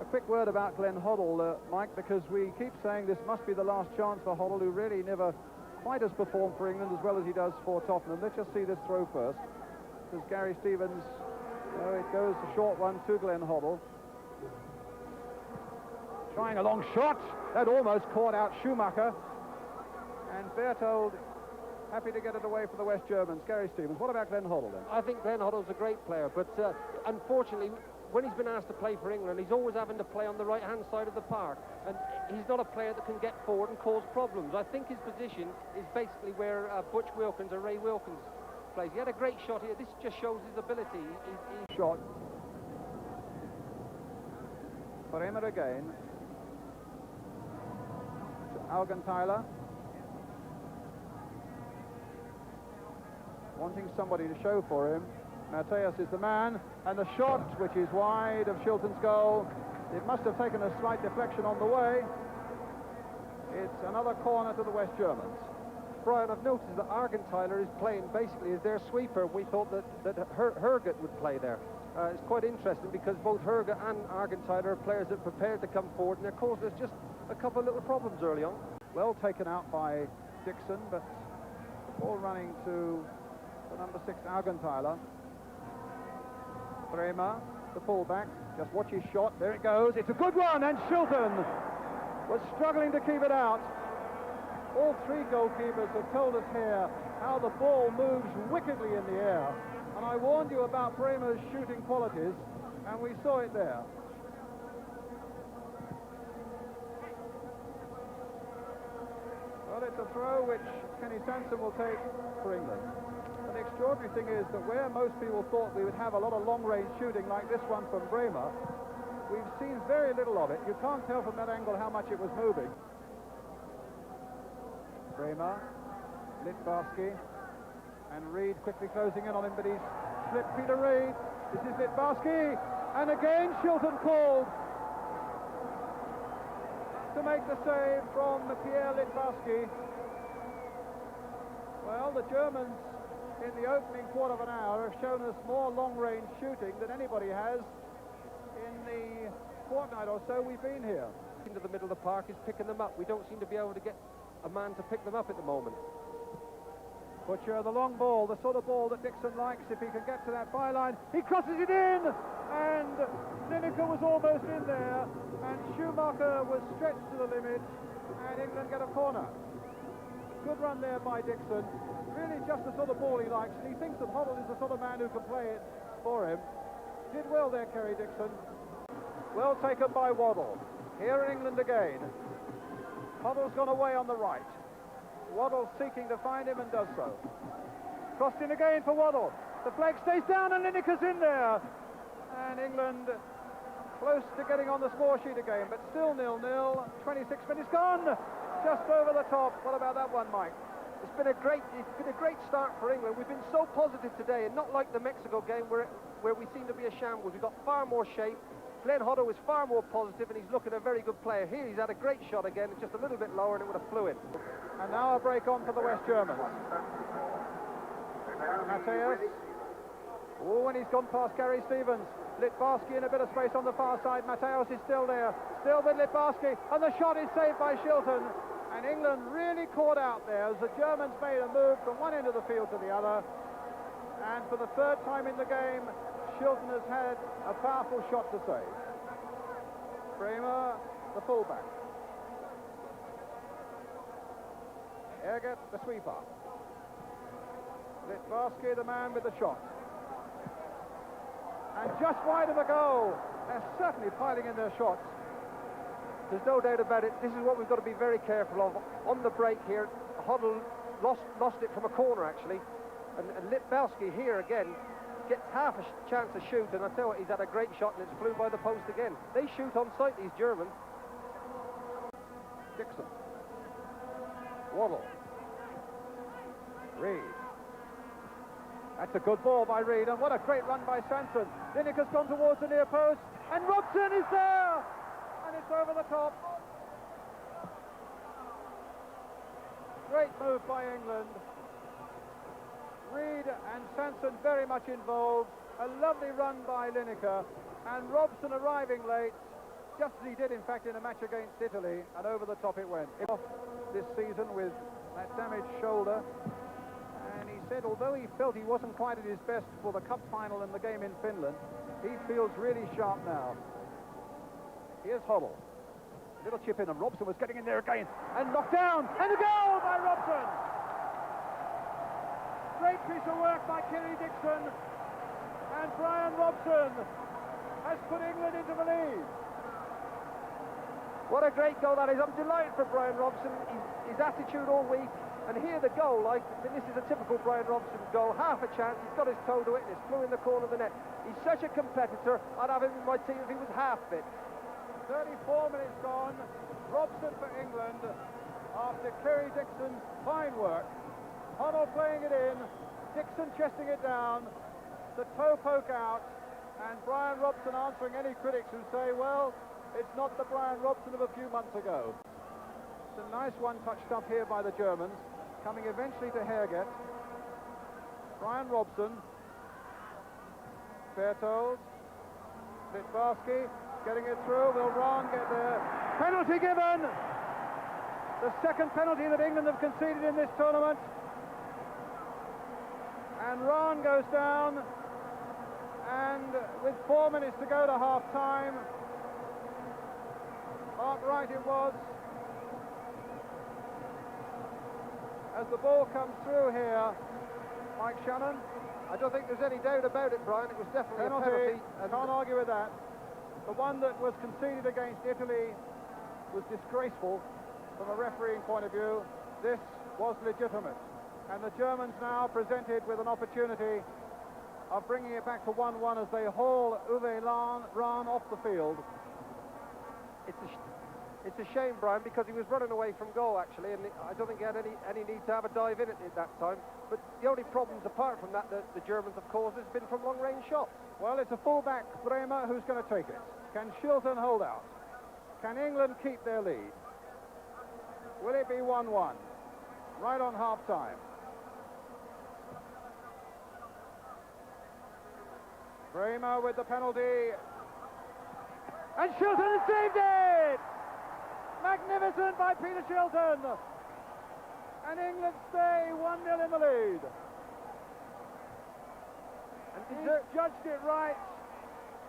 quick word about Glenn Hoddle, Mike, because we keep saying this must be the last chance for Hoddle, who really never quite has performed for England as well as he does for Tottenham. Let's just see this throw first. This is Gary Stevens. It goes a short one to Glenn Hoddle. Trying a long shot. That almost caught out Schumacher. And Berthold happy to get it away for the West Germans. Gary Stevens, what about Glenn Hoddle then? I think Glenn Hoddle's a great player, but unfortunately, when he's been asked to play for England, he's always having to play on the right-hand side of the park, and he's not a player that can get forward and cause problems. I think his position is basically where Butch Wilkins or Ray Wilkins plays. He had a great shot here. This just shows his ability. Shot. Bremer again. To Augenthaler. Wanting somebody to show for him. Matthäus is the man, and the shot, which is wide of Shilton's goal. It must have taken a slight deflection on the way. It's another corner to the West Germans. Brian, I've noticed that Augenthaler is playing basically as their sweeper. We thought that Herget would play there. It's quite interesting because both Herget and Augenthaler are players that are prepared to come forward, and they're causing us just a couple of little problems early on. Well taken out by Dixon, but the ball running to the number 6 Augenthaler. Bremer, the fullback, just watch his shot, there it goes, it's a good one, and Shilton was struggling to keep it out. All three goalkeepers have told us here how the ball moves wickedly in the air, and I warned you about Bremer's shooting qualities, and we saw it there. Well, it's a throw which Kenny Sansom will take for England. The extraordinary thing is that where most people thought we would have a lot of long-range shooting like this one from Bremer, we've seen very little of it. You can't tell from that angle how much it was moving. Bremer, Littbarski, and Reed quickly closing in on him, but he's slipped Peter Reed. This is Littbarski, and again Shilton called to make the save from Pierre Littbarski. Well, the Germans in the opening quarter of an hour have shown us more long-range shooting than anybody has in the fortnight or so we've been here. Into the middle of the park is picking them up. We don't seem to be able to get a man to pick them up at the moment. Butcher, the long ball, the sort of ball that Dixon likes if he can get to that byline. He crosses it in, and Lineker was almost in there, and Schumacher was stretched to the limit, and England get a corner. Good run there by Dixon. Really just the sort of ball he likes, and he thinks that Hoddle is the sort of man who can play it for him. Did well there, Kerry Dixon. Well taken by Waddle. Here in England again. Hoddle's gone away on the right. Waddle seeking to find him and does so. Crossed in again for Waddle. The flag stays down and Lineker's in there. And England close to getting on the score sheet again, but still 0-0. 26 minutes gone. Just over the top. What about that one, Mike? It's been a great start for England. We've been so positive today, and not like the Mexico game where we seem to be a shambles. We've got far more shape. Glenn Hoddle is far more positive, and he's looking a very good player. Here he's had a great shot again. It's just a little bit lower, and it would have flew in. And now a break on for the West Germans. Matthäus. Oh, and he's gone past Gary Stevens. Littbarski in a bit of space on the far side. Matthäus is still there. Still with Littbarski, and the shot is saved by Shilton. And England really caught out there as the Germans made a move from one end of the field to the other. And for the third time in the game, Shilton has had a powerful shot to save. Bremer, the fullback. Herget, the sweeper. Littbarski, the man with the shot. And just wide of the goal. They're certainly piling in their shots. There's no doubt about it. This is what we've got to be very careful of. On the break here, Hoddle lost it from a corner, actually. And Littbarski here again gets half a chance to shoot, and I tell you what, he's had a great shot, and it's flew by the post again. They shoot on sight, these Germans. Dixon. Waddle. Reed. That's a good ball by Reed, and what a great run by Sanson. Lineker's gone towards the near post, and Robson is there! And it's over the top. Great move by England. Reed and Sanson very much involved. A lovely run by Lineker, and Robson arriving late just as he did, in fact, in a match against Italy, and over the top it went. Off this season with that damaged shoulder, and he said although he felt he wasn't quite at his best for the cup final and the game in Finland, he feels really sharp now. Here's Hoddle. Little chip in, and Robson was getting in there again, and knocked down, and a goal by Robson! Great piece of work by Kerry Dixon, and Brian Robson has put England into the lead. What a great goal that is. I'm delighted for Brian Robson. His attitude all week, and here the goal, this is a typical Brian Robson goal. Half a chance, he's got his toe to it, and it's flew in the corner of the net. He's such a competitor. I'd have him in my team if he was half fit. 34 minutes gone. Robson for England after Kerry Dixon's fine work. Hoddle playing it in, Dixon chesting it down, the toe poke out, and Brian Robson answering any critics who say, well, it's not the Brian Robson of a few months ago. It's a nice one touched up here by the Germans, coming eventually to Herget. Brian Robson, Berthold, Litbarski, getting it through. Will Rahn get there? Penalty given! The second penalty that England have conceded in this tournament. And Rahn goes down, and with 4 minutes to go to half-time, Mark Wright it was, as the ball comes through here, Mike Shannon. I don't think there's any doubt about it, Brian. It was definitely a penalty. I can't argue with that. The one that was conceded against Italy was disgraceful from a refereeing point of view. This was legitimate. And the Germans now presented with an opportunity of bringing it back to 1-1 as they haul Uwe Rahn off the field. It's a shame, Brian, because he was running away from goal, actually, and I don't think he had any need to have a dive in it at that time. But the only problems, apart from that, the Germans have caused has been from long-range shots. Well, it's a full-back, Bremer, who's going to take it. Can Shilton hold out? Can England keep their lead? Will it be 1-1? Right on half-time. Bremer with the penalty. And Shilton saved it! Magnificent by Peter Shilton. And England stay 1-0 in the lead. And he judged it right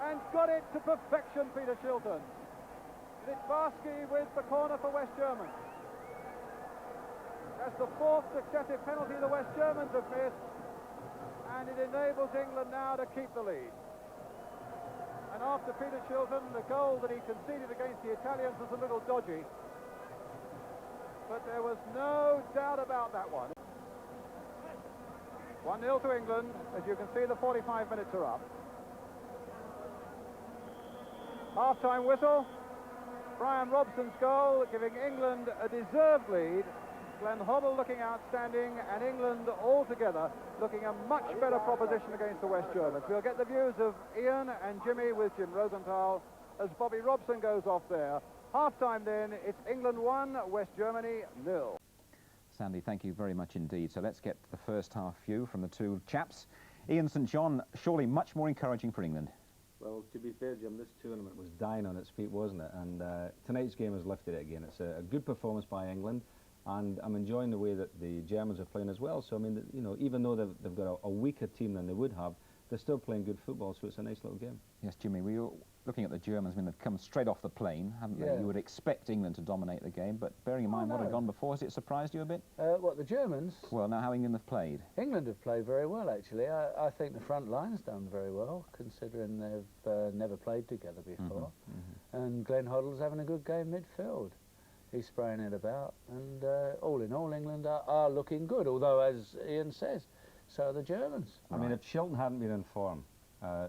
and got it to perfection, Peter Shilton. Litbarski with the corner for West Germans. That's the fourth successive penalty the West Germans have missed, and it enables England now to keep the lead. And after Peter Shilton, the goal that he conceded against the Italians was a little dodgy, but there was no doubt about that one. 1-0 to England. As you can see, the 45 minutes are up. Half-time whistle. Brian Robson's goal, giving England a deserved lead. Glenn Hoddle looking outstanding, and England altogether looking a much better proposition against the West Germans. We'll get the views of Ian and Jimmy with Jim Rosenthal as Bobby Robson goes off there. Half-time then, it's England 1, West Germany 0. Sandy, thank you very much indeed. So let's get the first half view from the two chaps. Ian St John, surely much more encouraging for England. Well, to be fair, Jim, this tournament was dying on its feet, wasn't it? And tonight's game has lifted it again. It's a good performance by England, and I'm enjoying the way that the Germans are playing as well. So, I mean, you know, even though they've got a weaker team than they would have, they're still playing good football, so it's a nice little game. Yes, Jimmy, we were looking at the Germans. I mean, they've come straight off the plane, haven't they? Yeah. You would expect England to dominate the game, but bearing in mind what had gone before, has it surprised you a bit? What, the Germans? Well, now how England have played. England have played very well, actually. I think the front line's done very well, considering they've never played together before. And Glenn Hoddle's having a good game midfield. He's spraying it about, and all in all, England are looking good, although, as Ian says, so are the Germans. I mean, if Shilton hadn't been in form,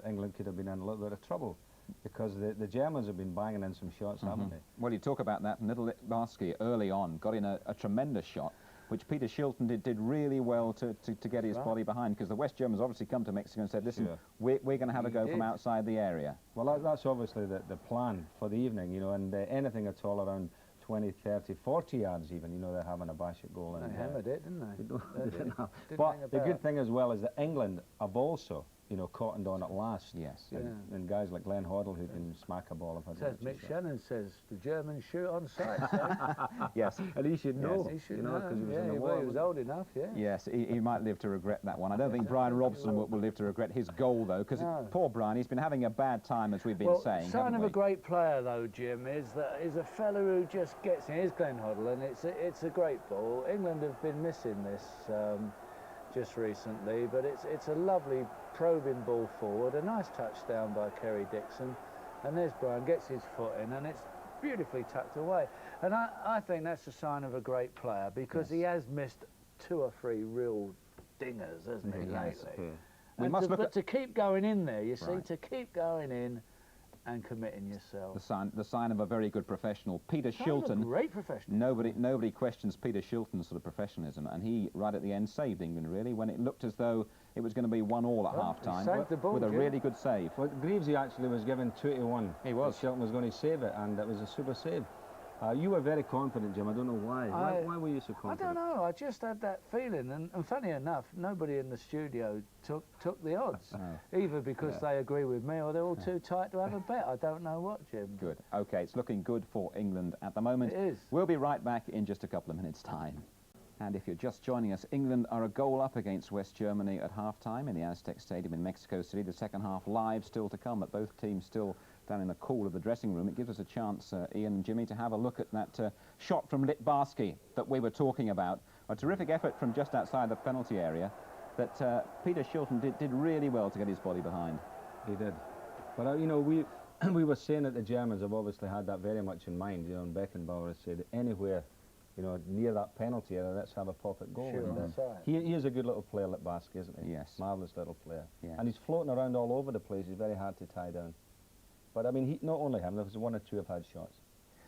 England could have been in a little bit of trouble, because the Germans have been banging in some shots, haven't they? Well, you talk about that. Little Litbarski early on got in a tremendous shot, which Peter Shilton did really well to get his body behind, because the West Germans obviously come to Mexico and said, listen, we're going to have a go from outside the area. Well, that's obviously the plan for the evening, you know, and anything at all around 20, 30, 40 yards even, you know, they're having a bash at goal. They hammered it, didn't they? But the good thing as well is that England have also you know, cottoned on at last. Yes. And guys like Glenn Hoddle who can smack a ball. Have had Says Mick Shannon says the Germans shoot on sight. Yes. And he should know. He should you know. because he was yeah, in the well, war. he was old enough. Yeah. Yes, he might live to regret that one. I don't think Brian Robson will live to regret his goal, though, because poor Brian, he's been having a bad time, as we've been saying. Sign of we? a great player, though, Jim, is that is a fellow who just gets in. Here's Glenn Hoddle, and it's a great ball. England have been missing this just recently, but it's a lovely probing ball forward, a nice touchdown by Kerry Dixon, and there's Brian, gets his foot in, and it's beautifully tucked away. And I think that's a sign of a great player, because he has missed 2 or 3 real dingers, hasn't he, lately? But to keep going in there, you see, to keep going in and committing yourself. The sign of a very good professional. Peter Shilton. A great professional. Nobody questions Peter Shilton's sort of professionalism, and he, right at the end, saved England, really, when it looked as though it was going to be 1-1 at half-time, with a really good save. Well, Greavesy actually was given 2-1. He was. Shilton was going to save it, and it was a super save. You were very confident, Jim. I don't know why. Why were you so confident? I don't know. I just had that feeling, and funny enough, nobody in the studio took the odds, either because they agree with me or they're all too tight to have a bet. I don't know what, Jim. Good. OK, it's looking good for England at the moment. It is. We'll be right back in just a couple of minutes' time. And if you're just joining us, England are a goal up against West Germany at half-time in the Aztec Stadium in Mexico City. The second half live still to come, but both teams still down in the cool of the dressing room. It gives us a chance, Ian and Jimmy, to have a look at that shot from Litbarski that we were talking about. A terrific effort from just outside the penalty area that Peter Shilton did really well to get his body behind. He did. But, you know, we were saying that the Germans have obviously had that very much in mind. You know, and Beckenbauer has said anywhere, you know, near that penalty area, let's have a pop at goal. Sure, And, that's right. he is a good little player, Litbarski, isn't he? Yes. Marvellous little player. Yeah. And he's floating around all over the place. He's very hard to tie down. But, I mean, not only him, there was 1 or 2 have had shots.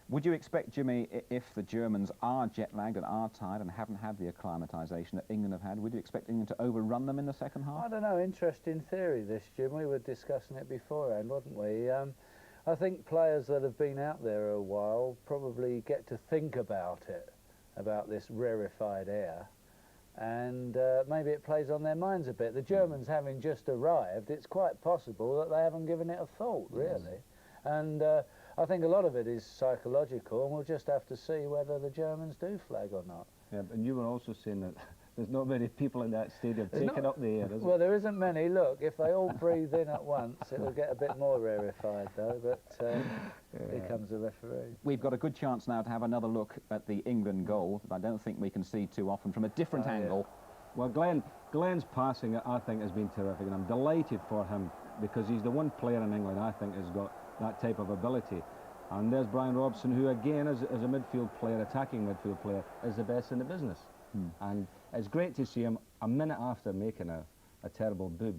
Would you expect, Jimmy, if the Germans are jet-lagged and are tired and haven't had the acclimatisation that England have had, would you expect England to overrun them in the second half? I don't know. Interesting theory, this, Jim. We were discussing it beforehand, wasn't we? I think players that have been out there a while probably get to think about it, about this rarefied air, and maybe it plays on their minds a bit. The Germans having just arrived, it's quite possible that they haven't given it a thought, really. And I think a lot of it is psychological, and we'll just have to see whether the Germans do flag or not. Yeah, and you were also saying that there's not many people in that stadium taking up the air, is Well, there isn't many. Look, if they all breathe in at once, it'll get a bit more rarefied, though, but here comes the referee. We've got a good chance now to have another look at the England goal that I don't think we can see too often from a different angle. Well, Glenn's passing, I think, has been terrific, and I'm delighted for him because he's the one player in England I think has got that type of ability. And there's Brian Robson, who again, as a midfield player, attacking midfield player, is the best in the business. And it's great to see him a minute after making a terrible boob.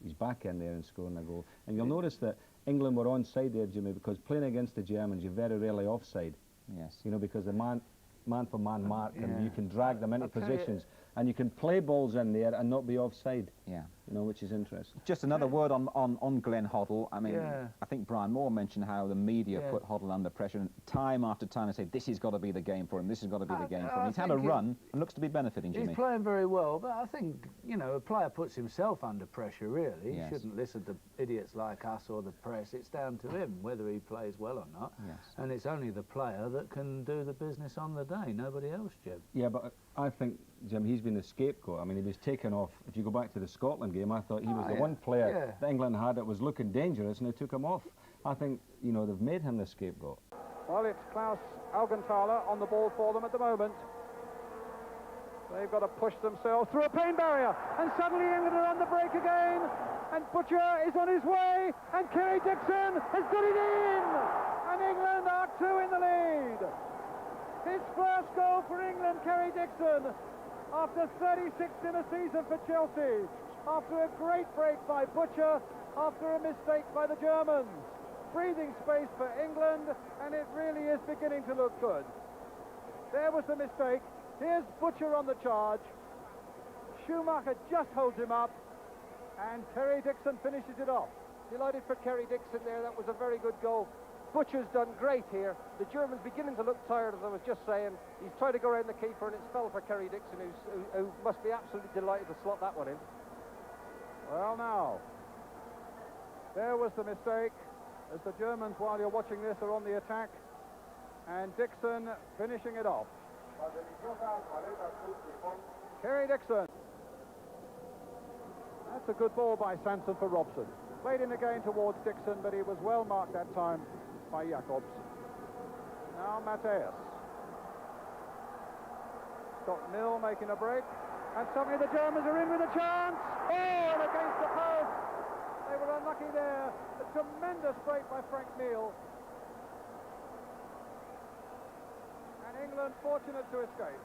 He's back in there and scoring a goal. And you'll notice that England were onside there, Jimmy, because playing against the Germans, you're very rarely offside. Yes. You know, because the man-for-man mark, and you can drag them into positions, and you can play balls in there and not be offside. Yeah. You know, which is interesting. Just another word on Glenn Hoddle. I mean, I think Brian Moore mentioned how the media put Hoddle under pressure, and time after time they say this has got to be the game for him, this has got to be the game for him. He's had a run and looks to be benefiting, Jimmy. He's playing very well, but I think, you know, a player puts himself under pressure, really. Yes. He shouldn't listen to idiots like us or the press. It's down to him whether he plays well or not. Yes. And it's only the player that can do the business on the day, nobody else, Jim. Yeah, but I think, Jim, he's been the scapegoat. I mean, he was taken off. If you go back to the Scotland game, I thought he was the one player that England had that was looking dangerous, and they took him off. I think, you know, they've made him the scapegoat. Well, it's Klaus Augenthaler on the ball for them at the moment. They've got to push themselves through a pain barrier, and suddenly England are on the break again, and Butcher is on his way, and Kerry Dixon has got it in, and England are 2 in the lead. His first goal for England, Kerry Dixon, after 36 in a season for Chelsea, after a great break by Butcher, after a mistake by the Germans. Breathing space for England, and it really is beginning to look good. There was the mistake. Here's Butcher on the charge. Schumacher just holds him up, and Kerry Dixon finishes it off. Delighted for Kerry Dixon there. That was a very good goal. Butcher's done great here. The German's beginning to look tired, as I was just saying. He's tried to go around the keeper, and it's fell for Kerry Dixon, who must be absolutely delighted to slot that one in. Well, now, There was the mistake, as the Germans, while you're watching this, are on the attack, and Dixon finishing it off. Kerry Dixon. That's a good ball by Sanson for Robson. Played in again towards Dixon, but he was well marked that time by Jacobs. Now Mateus. Got Mill making a break, and suddenly the Germans are in with a chance. Oh, and against the post. They were unlucky there. A tremendous break by Frank Neal. And England fortunate to escape.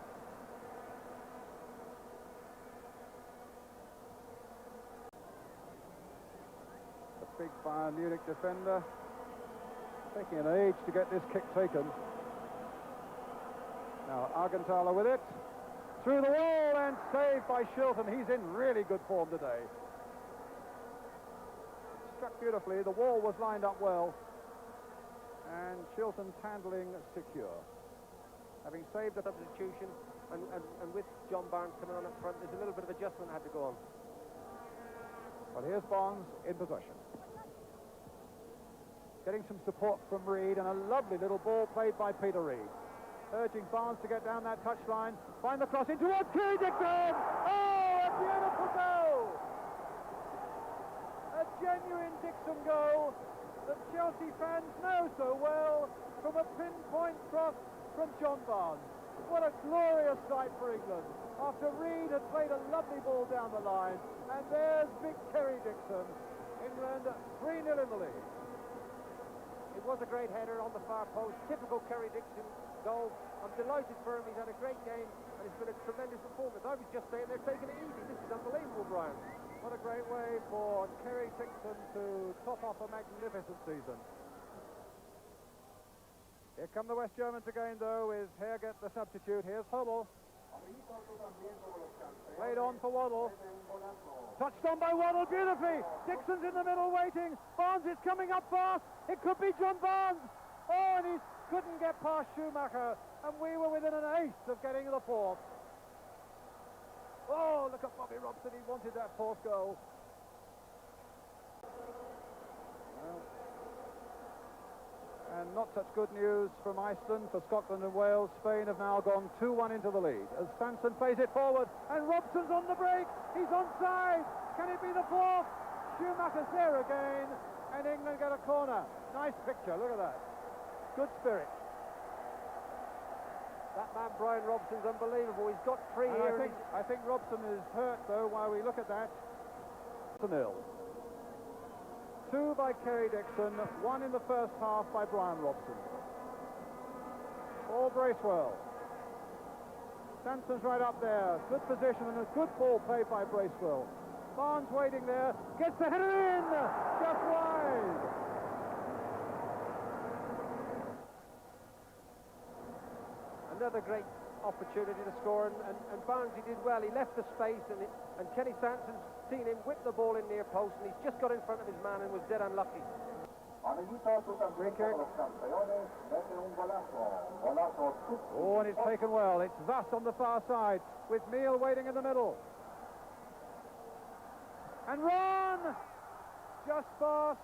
The big Bayern Munich defender taking an age to get this kick taken. Now Argentala with it. Through the wall and saved by Shilton. He's in really good form today. Struck beautifully. The wall was lined up well. And Shilton's handling secure. Having saved the substitution, and with John Barnes coming on up front, there's a little bit of adjustment had to go on. But here's Barnes in possession. Getting some support from Reed, and a lovely little ball played by Peter Reed. Urging Barnes to get down that touchline. Find the cross into Kerry Dixon! Oh, a beautiful goal! A genuine Dixon goal that Chelsea fans know so well from a pinpoint cross from John Barnes. What a glorious sight for England. After Reed had played a lovely ball down the line, and there's big Kerry Dixon. England 3-0 in the lead. It was a great header on the far post. Typical Kerry Dixon goal. I'm delighted for him. He's had a great game, and it's been a tremendous performance. I was just saying they're taking it easy. This is unbelievable, Brian. What a great way for Kerry Dixon to top off a magnificent season. Here come the West Germans again, though, with Herget the substitute. Here's Hummel. Played on for Waddle. Touched on by Waddle beautifully. Dixon's in the middle waiting. Barnes is coming up fast. It could be John Barnes. Oh, and he couldn't get past Schumacher. And we were within an ace of getting to the fourth. Oh, look at Bobby Robson. He wanted that fourth goal. Well, and not such good news from Iceland for Scotland and Wales. Spain have now gone 2-1 into the lead as Sanson plays it forward, and Robson's on the break. He's onside. Can it be the fourth? Schumacher's there again, and England get a corner. Nice picture. Look at that. Good spirit. That man Brian Robson's unbelievable. He's got three And here. I think Robson is hurt, though, while we look at that. 0. 2 by Kerry Dixon, 1 in the first half by Brian Robson. All Bracewell. Sanson's right up there. Good position and a good ball played by Bracewell. Barnes waiting there. Gets the header in! Just wide! Another great opportunity to score, and Barnes, he did well. He left the space, and Kenny Sanson's seen him whip the ball in near post, and he's just got in front of his man and was dead unlucky. Free kick. Oh, and it's taken well. It's Thus on the far side, with Meal waiting in the middle. And run! Just past.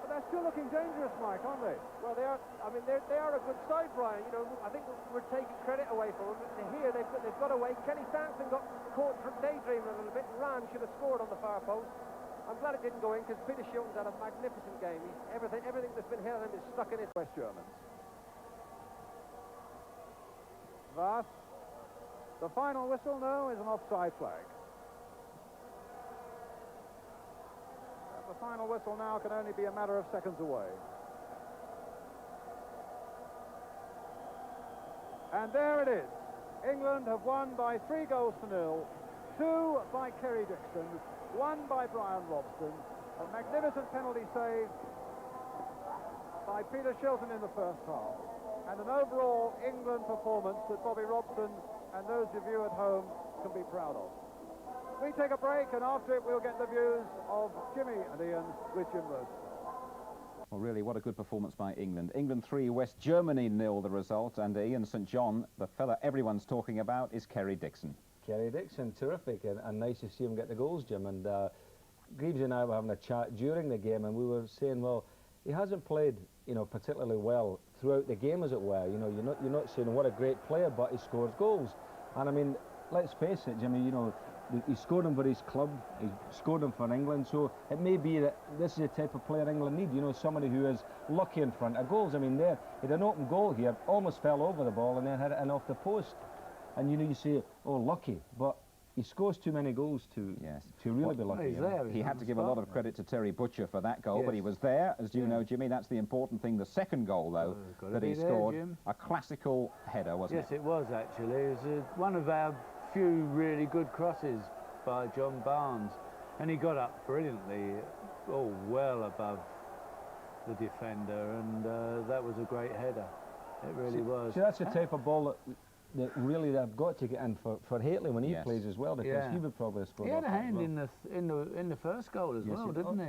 They're still looking dangerous, Mike, aren't they? Well, they are. I mean, they are a good side, Brian. You know, I think we're taking credit away from them. Here, they've got away. Kenny Sanson got caught daydreaming a little bit, and Ran should have scored on the far post. I'm glad it didn't go in, because Peter Shilton's had a magnificent game. Everything that's been hit on him is stuck in his. West Germans. Thus, the final whistle now is an offside flag. The final whistle now can only be a matter of seconds away. And there it is. England have won by 3-0. 2 by Kerry Dixon, 1 by Brian Robson. A magnificent penalty save by Peter Shilton in the first half. And an overall England performance that Bobby Robson and those of you at home can be proud of. We take a break, and after it we'll get the views of Jimmy and Ian with Jim Rose. Well, really, what a good performance by England. England 3, West Germany 0 the result, and Ian St John, the fella everyone's talking about, is Kerry Dixon. Kerry Dixon, terrific, and nice to see him get the goals, Jim. And Greavesy and I were having a chat during the game, and we were saying, well, he hasn't played, you know, particularly well throughout the game, as it were. You know, you're not saying what a great player, but he scores goals. And I mean, let's face it, Jimmy. You know, he scored them for his club. He scored them for England. So it may be that this is the type of player England need. You know, somebody who is lucky in front of goals. I mean, there he had an open goal here, almost fell over the ball, and then had it in off the post. And you know, you say, oh, lucky, but he scores too many goals to really be lucky. He had to give a lot of credit to Terry Butcher for that goal, but he was there, as you know, Jimmy. That's the important thing. The second goal, though, that he scored, a classical header, wasn't it? Yes, it was, actually. It was one of our few really good crosses by John Barnes, and he got up brilliantly, well above the defender, and that was a great header. It really was. See, that's the type of ball that really they've got to get in for Hateley when he plays as well, because he would probably have scored. He had a hand in the first goal as well, didn't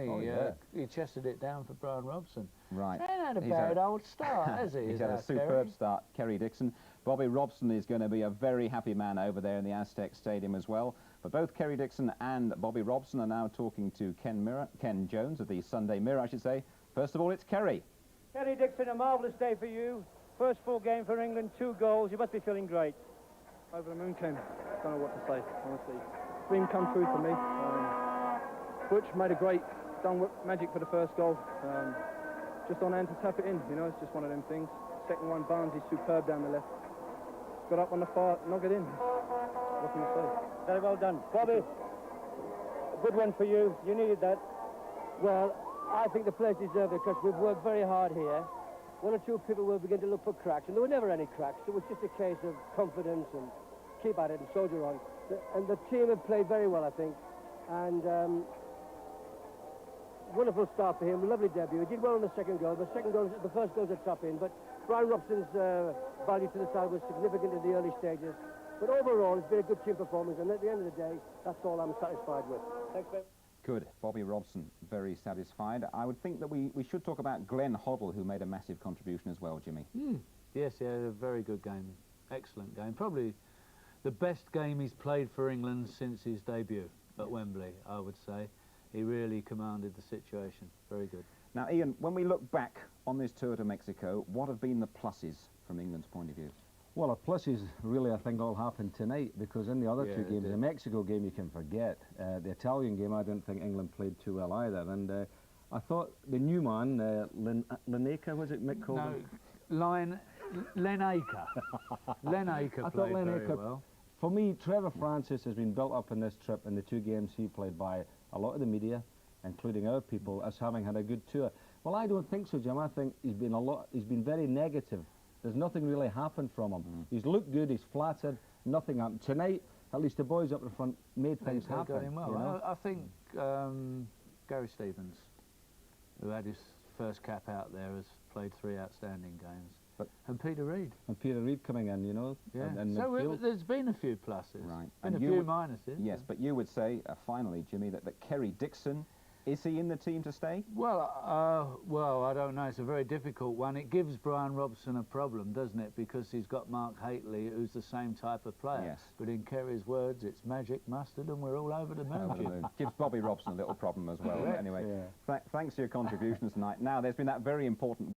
he? He chested it down for Brian Robson. Right. He ain't had a bad old start, has he? He's had a superb start, Kerry Dixon. Bobby Robson is going to be a very happy man over there in the Aztec Stadium as well. But both Kerry Dixon and Bobby Robson are now talking to Ken Jones of the Sunday Mirror, I should say. First of all, it's Kerry. Kerry Dixon, a marvellous day for you. First full game for England, 2 goals. You must be feeling great. Over the moon, Ken. Don't know what to say, honestly. Dream come true for me. Butch made a great magic for the first goal. Just on hand to tap it in, you know, it's just one of them things. Second one, Barnes is superb down the left. Got up on the far, knock it in. What can you say? Very well done. Bobby, good one for you. You needed that. Well, I think the players deserve it because we've worked very hard here. One or two people will begin to look for cracks, and there were never any cracks. It was just a case of confidence and keep at it and soldier on. And the team have played very well, I think. And wonderful start for him, lovely debut. He did well on the second goal. The first goal's a top in, but Brian Robson's value to the side was significant in the early stages. But overall, it's been a good team performance, and at the end of the day, that's all I'm satisfied with. Thanks very much. Good. Bobby Robson, very satisfied. I would think that we should talk about Glenn Hoddle, who made a massive contribution as well, Jimmy. Yes, he had a very good game. Excellent game. Probably the best game he's played for England since his debut at Wembley, I would say. He really commanded the situation. Very good. Now, Ian, when we look back on this tour to Mexico, what have been the pluses from England's point of view? Well, the pluses really, I think, all happened tonight, because in the other two games, the Mexico game you can forget. The Italian game, I didn't think England played too well either. And I thought the new man, Lineker, was it Mick called him? No, Len Aker. Len Aker played very well. For me, Trevor Francis has been built up in this trip in the 2 games he played by a lot of the media, including our people, as having had a good tour. Well, I don't think so, Jim. I think he's been very negative. There's nothing really happened from him. He's looked good, he's flattered, nothing happened. Tonight, at least the boys up in front made things happen. Got him well. You know? I think Gary Stevens, who had his first cap out there, has played 3 outstanding games. And Peter Reid. And Peter Reid coming in, you know. Yeah. So there's been a few pluses. Right. And a few minuses. Yes, but you would say, finally, Jimmy, that Kerry Dixon, is he in the team to stay? Well, I don't know. It's a very difficult one. It gives Brian Robson a problem, doesn't it? Because he's got Mark Hateley, who's the same type of player. Yes. But in Kerry's words, it's magic mustard, and we're all over the moon. Gives Bobby Robson a little problem as well. Anyway, thanks for your contributions tonight. Now, there's been that very important